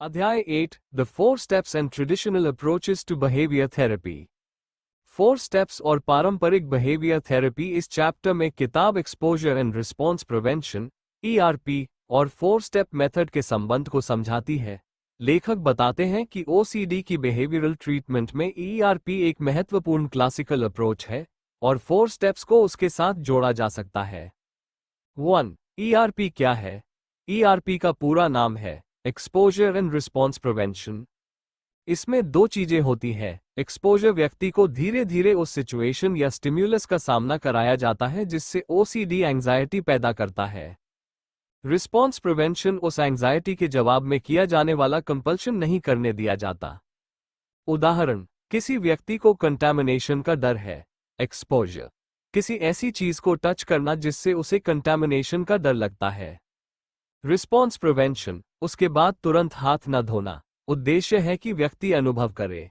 अध्याय 8 the 4 steps and traditional approaches to behaviour therapy. 4 steps और पारंपरिक बिहेवियर थेरेपी इस चैप्टर में किताब exposure and response prevention (ERP) और 4 स्टेप मेथड के संबंध को समझाती है। लेखक बताते हैं कि OCD की बिहेवियरल ट्रीटमेंट में ERP एक महत्वपूर्ण क्लासिकल अप्रोच है और 4 स्टेप्स को उसके साथ जोड़ा जा सकता है। 1. ERP क्या है? ERP का पूरा नाम है एक्सपोजर एंड रिस्पॉन्स प्रिवेंशन। इसमें दो चीजें होती हैं। एक्सपोजर व्यक्ति को धीरे धीरे उस सिचुएशन या स्टिम्युलस का सामना कराया जाता है जिससे OCD एंजाइटी पैदा करता है। रिस्पॉन्स प्रिवेंशन उस एंजाइटी के जवाब में किया जाने वाला कंपल्शन नहीं करने दिया जाता। उदाहरण, किसी व्यक्ति को कंटामिनेशन का डर है। एक्सपोजर, किसी ऐसी चीज को टच करना जिससे उसे कंटामिनेशन का डर लगता है। रिस्पॉन्स प्रिवेंशन, उसके बाद तुरंत हाथ न धोना। उद्देश्य है कि व्यक्ति अनुभव करे,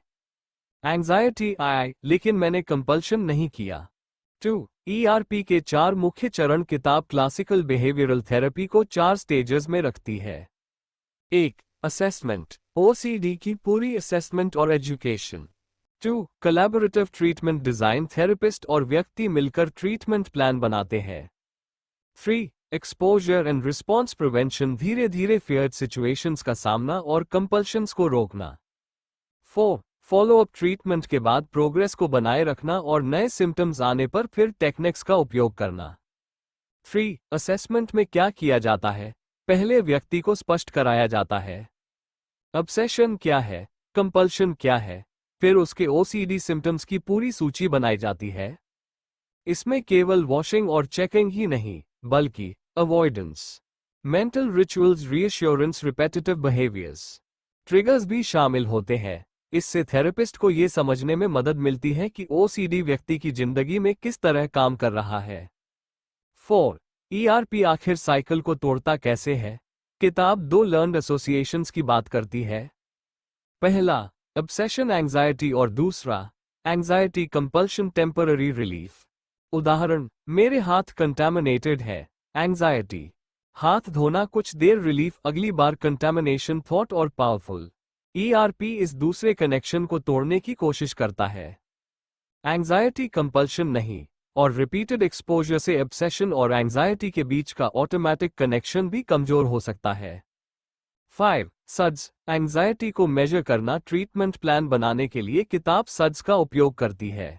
एंजाइटी आए लेकिन मैंने कंपल्शन नहीं किया। 2. ERP के 4 मुख्य चरण किताब क्लासिकल बिहेवियरल थेरेपी को 4 स्टेजेस में रखती है। 1. असेसमेंट, OCD की पूरी असेसमेंट और education. 2. Collaborative treatment design, therapist और व्यक्ति मिलकर ट्रीटमेंट प्लान बनाते हैं। 3. एक्सपोजर एंड रिस्पॉन्स प्रिवेंशन, धीरे धीरे फियर्ड सिचुएशंस का सामना और कंपल्शंस को रोकना। 4. फॉलोअप, ट्रीटमेंट के बाद प्रोग्रेस को बनाए रखना और नए सिम्टम्स आने पर फिर टेक्निक्स का उपयोग करना। 3. असेसमेंट में क्या किया जाता है? पहले व्यक्ति को स्पष्ट कराया जाता है ऑब्सेशन क्या है, कंपल्शन क्या है, फिर उसके OCD सिम्टम्स की पूरी सूची बनाई जाती है। इसमें केवल वॉशिंग और चेकिंग ही नहीं बल्कि avoidance, mental rituals, reassurance, repetitive behaviours, triggers भी शामिल होते हैं। इससे थेरेपिस्ट को यह समझने में मदद मिलती है कि OCD व्यक्ति की जिंदगी में किस तरह काम कर रहा है। 4. ERP आखिर साइकिल को तोड़ता कैसे है? किताब 2 लर्न्ड एसोसिएशंस की बात करती है। पहला, ऑब्सेशन एंजाइटी और दूसरा, एंजाइटी कंपल्शन टेम्पररी रिलीफ। उदाहरण, मेरे हाथ कंटामिनेटेड है। एंजाइटी, हाथ धोना कुछ देर, रिलीफ अगली बार कंटामिनेशन थॉट और पावरफुल। ERP इस दूसरे कनेक्शन को तोड़ने की कोशिश करता है। एंजाइटी कंपल्शन नहीं, और रिपीटेड एक्सपोजर से ऑब्सेशन और एंजाइटी के बीच का ऑटोमैटिक कनेक्शन भी कमजोर हो सकता है। 5. सड्स, एंजाइटी को मेजर करना, ट्रीटमेंट प्लान बनाने के लिए किताब सड्स का उपयोग करती है।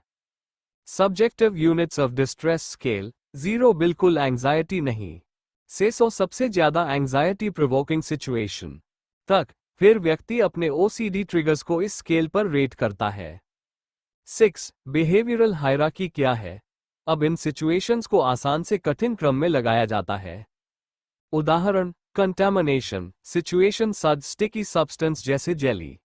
Subjective units of distress scale, 0 बिल्कुल एंजाइटी नहीं से 100 सबसे ज्यादा एंजाइटी प्रोवोकिंग सिचुएशन तक, फिर व्यक्ति अपने OCD ट्रिगर्स को इस स्केल पर रेट करता है। 6. बिहेवियरल हायरार्की क्या है? अब इन सिचुएशंस को आसान से कठिन क्रम में लगाया जाता है। उदाहरण, कंटामिनेशन सिचुएशन, सड, स्टिकी सब्सटेंस जैसे jelly.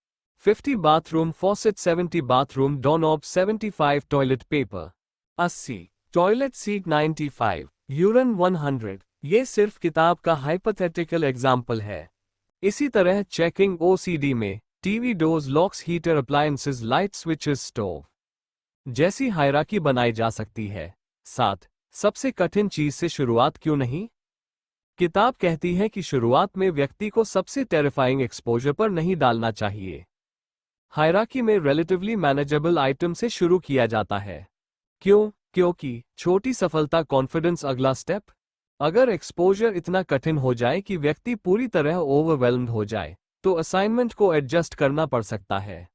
50 bathroom faucet, 70 bathroom doorknob, 75 toilet paper, 80 toilet seat, 95 urine, 100। ये सिर्फ किताब का हाइपोथेटिकल एग्जाम्पल है। इसी तरह चेकिंग OCD में TV, doors, locks, heater, appliances, light switches, stove जैसी हायरार्की बनाई जा सकती है। 7. सबसे कठिन चीज से शुरुआत क्यों नहीं? किताब कहती है कि शुरुआत में व्यक्ति को सबसे टेरिफाइंग एक्सपोजर पर नहीं डालना चाहिए। हायरार्की में रिलेटिवली मैनेजेबल आइटम से शुरू किया जाता है। क्यों? क्योंकि छोटी सफलता, कॉन्फिडेंस, अगला स्टेप। अगर एक्सपोजर इतना कठिन हो जाए कि व्यक्ति पूरी तरह ओवरवेल्म्ड हो जाए, तो असाइनमेंट को एडजस्ट करना पड़ सकता है।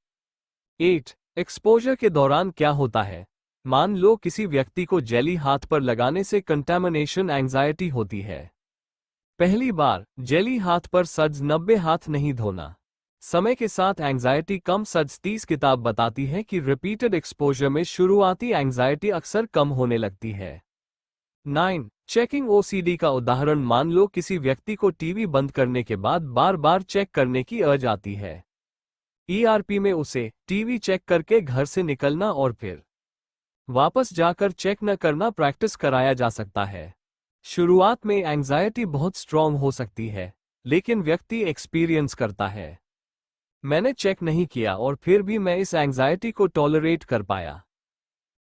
8. एक्सपोजर के दौरान क्या होता है? मान लो किसी व्यक्ति को जेली हाथ पर लगाने से कंटामिनेशन एंजाइटी होती है। पहली बार जेली हाथ पर सड्स, 90 हाथ नहीं धोना। समय के साथ एंजाइटी कम, सड्स 30। किताब बताती है कि रिपीटेड एक्सपोजर में शुरुआती एंजाइटी अक्सर कम होने लगती है। 9. चेकिंग OCD का उदाहरण, मान लो किसी व्यक्ति को टीवी बंद करने के बाद बार बार चेक करने की अर्ज आती है। ERP में उसे टीवी चेक करके घर से निकलना और फिर वापस जाकर चेक न करना प्रैक्टिस कराया जा सकता है। शुरुआत में एंजाइटी बहुत स्ट्रॉन्ग हो सकती है, लेकिन व्यक्ति एक्सपीरियंस करता है, मैंने चेक नहीं किया और फिर भी मैं इस एंजाइटी को टॉलरेट कर पाया।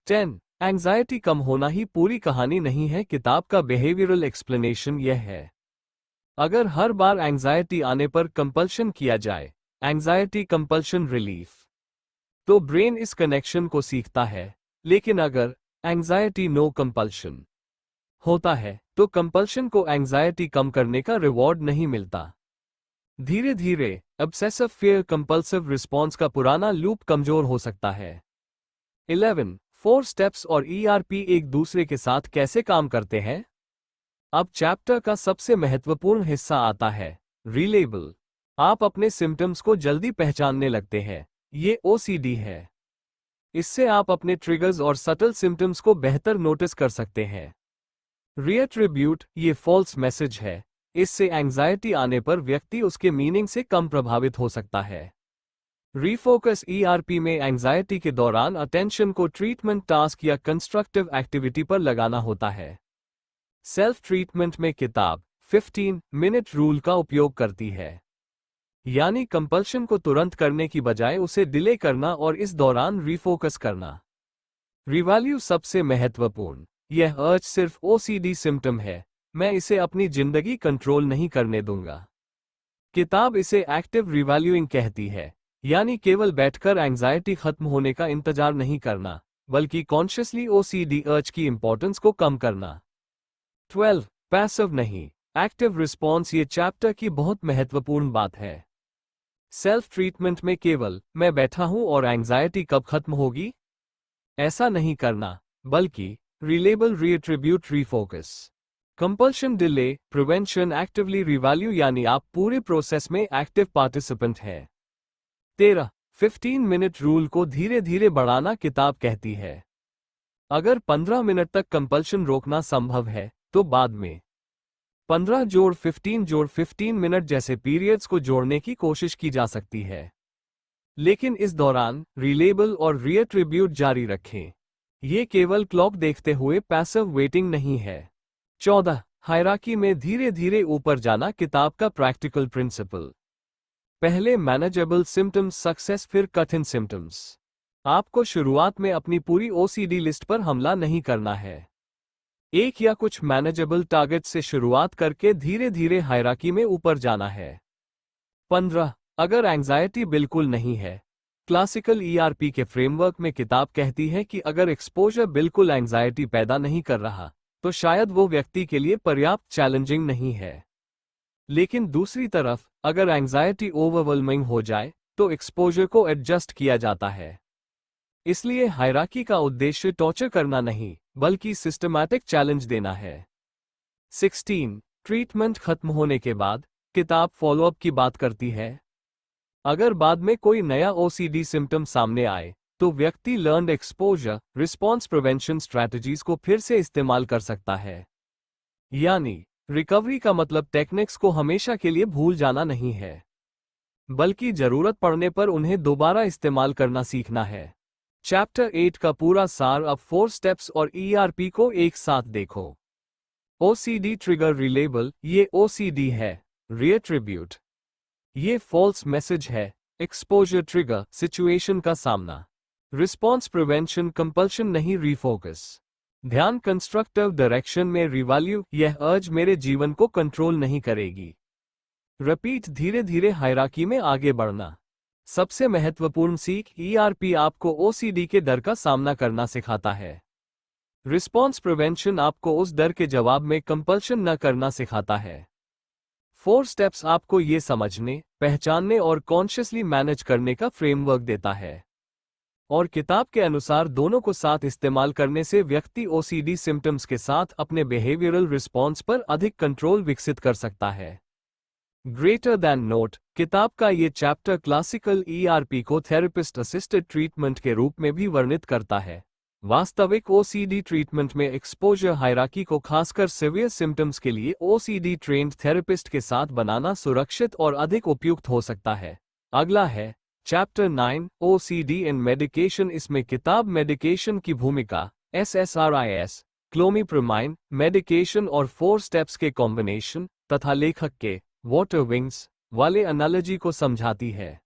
10. एंजाइटी कम होना ही पूरी कहानी नहीं है। किताब का बिहेवियरल एक्सप्लेनेशन यह है। अगर हर बार एंजाइटी आने पर कंपल्शन किया जाए, एंजाइटी कंपल्शन रिलीफ, तो ब्रेन इस कनेक्शन को सीखता है। लेकिन अगर एंजाइटी नो कंपल्शन होता है, तो कंपल्शन को एंजाइटी कम करने का रिवॉर्ड नहीं मिलता। धीरे धीरे ऑब्सेसिव फियर कंपल्सिव रिस्पॉन्स का पुराना लूप कमजोर हो सकता है। 11. 4 स्टेप्स और ERP एक दूसरे के साथ कैसे काम करते हैं? अब चैप्टर का सबसे महत्वपूर्ण हिस्सा आता है, रिलेबल। आप अपने सिम्टम्स को जल्दी पहचानने लगते हैं। ये OCD है। इससे आप अपने ट्रिगर्स और सटल सिम्टम्स को बेहतर नोटिस कर सकते हैं। रीएट्रिब्यूट, ये फॉल्स मैसेज है। इससे एंजाइटी आने पर व्यक्ति उसके मीनिंग से कम प्रभावित हो सकता है। रीफोकस, ERP में एंजाइटी के दौरान अटेंशन को ट्रीटमेंट टास्क या कंस्ट्रक्टिव एक्टिविटी पर लगाना होता है। सेल्फ ट्रीटमेंट में किताब 15 मिनट रूल का उपयोग करती है, यानी कंपल्शन को तुरंत करने की बजाय उसे डिले करना और इस दौरान रीफोकस करना। रिवैल्यू सबसे महत्वपूर्ण, यह अर्ज सिर्फ OCD सिम्टम है, मैं इसे अपनी जिंदगी कंट्रोल नहीं करने दूंगा। किताब इसे एक्टिव रिवैल्यूइंग कहती है, यानी केवल बैठकर एंजाइटी खत्म होने का इंतजार नहीं करना, बल्कि कॉन्शियसली OCD अर्ज की इंपॉर्टेंस को कम करना। 12. पैसिव नहीं, एक्टिव रिस्पॉन्स, ये चैप्टर की बहुत महत्वपूर्ण बात है। सेल्फ ट्रीटमेंट में केवल मैं बैठा हूं और एंजाइटी कब खत्म होगी ऐसा नहीं करना, बल्कि relabel, reattribute, refocus, compulsion delay, prevention, actively revalue, यानी आप पूरे प्रोसेस में एक्टिव पार्टिसिपेंट हैं। 13. 15 मिनट रूल को धीरे धीरे बढ़ाना, किताब कहती है अगर 15 मिनट तक कंपल्शन रोकना संभव है, तो बाद में 15 जोड़ 15 जोड़ 15 मिनट जैसे पीरियड्स को जोड़ने की कोशिश की जा सकती है। लेकिन इस दौरान रिलेबल और रीएट्रिब्यूट जारी रखें। ये केवल क्लॉक देखते हुए पैसिव वेटिंग नहीं है। 14. हायरार्की में धीरे धीरे ऊपर जाना, किताब का प्रैक्टिकल प्रिंसिपल। पहले मैनेजेबल सिम्टम्स सक्सेस, फिर कठिन सिम्टम्स। आपको शुरुआत में अपनी पूरी OCD लिस्ट पर हमला नहीं करना है। एक या कुछ मैनेजेबल टारगेट से शुरुआत करके धीरे धीरे हायरार्की में ऊपर जाना है। 15. अगर एंजाइटी बिल्कुल नहीं है, क्लासिकल ERP के फ्रेमवर्क में किताब कहती है कि अगर एक्सपोजर बिल्कुल एंजाइटी पैदा नहीं कर रहा, तो शायद वो व्यक्ति के लिए पर्याप्त चैलेंजिंग नहीं है। लेकिन दूसरी तरफ, अगर एंजाइटी ओवरवेलमिंग हो जाए, तो एक्सपोजर को एडजस्ट किया जाता है। इसलिए हायरार्की का उद्देश्य टॉर्चर करना नहीं, बल्कि सिस्टमैटिक चैलेंज देना है। 16. ट्रीटमेंट खत्म होने के बाद, किताब फॉलोअप की बात करती है। अगर बाद में कोई नया OCD सिम्टम सामने आए, तो व्यक्ति learned exposure response prevention strategies को फिर से इस्तेमाल कर सकता है। यानी रिकवरी का मतलब टेक्निक्स को हमेशा के लिए भूल जाना नहीं है, बल्कि जरूरत पड़ने पर उन्हें दोबारा इस्तेमाल करना सीखना है। चैप्टर 8 का पूरा सार, अब 4 स्टेप्स और ERP को एक साथ देखो। OCD ट्रिगर रिलेबल, ये OCD है। रीएट्रिब्यूट, ये फॉल्स मैसेज है। एक्सपोजर ट्रिगर, सिचुएशन का सामना। रिस्पॉन्स प्रिवेंशन, कंपल्शन नहीं, रीफोकस। ध्यान कंस्ट्रक्टिव डायरेक्शन में, रिवैल्यू, यह अर्ज मेरे जीवन को कंट्रोल नहीं करेगी। रिपीट, धीरे धीरे हायरार्की में आगे बढ़ना। सबसे महत्वपूर्ण सीख, ERP आपको OCD के डर का सामना करना सिखाता है। रिस्पॉन्स प्रिवेंशन आपको उस डर के जवाब में कंपल्शन न करना सिखाता है। 4 स्टेप्स आपको ये समझने, पहचानने और कॉन्शियसली मैनेज करने का फ्रेमवर्क देता है। और किताब के अनुसार दोनों को साथ इस्तेमाल करने से व्यक्ति OCD सिम्टम्स के साथ अपने बिहेवियरल रिस्पॉन्स पर अधिक कंट्रोल विकसित कर सकता है। ग्रेटर दैन नोट, किताब का ये चैप्टर क्लासिकल ERP को थेरेपिस्ट असिस्टेड ट्रीटमेंट के रूप में भी वर्णित करता है। वास्तविक OCD ट्रीटमेंट में एक्सपोजर हायरार्की को खासकर सीवियर सिम्टम्स के लिए OCD ट्रेन्ड थेरेपिस्ट के साथ बनाना सुरक्षित और अधिक उपयुक्त हो सकता है। अगला है चैप्टर 9, OCD इन मेडिकेशन। इसमें किताब मेडिकेशन की भूमिका, SSRIs, क्लोमिप्रोमाइन मेडिकेशन और 4 स्टेप्स के कॉम्बिनेशन तथा लेखक के वाटर विंग्स वाले एनालॉजी को समझाती है।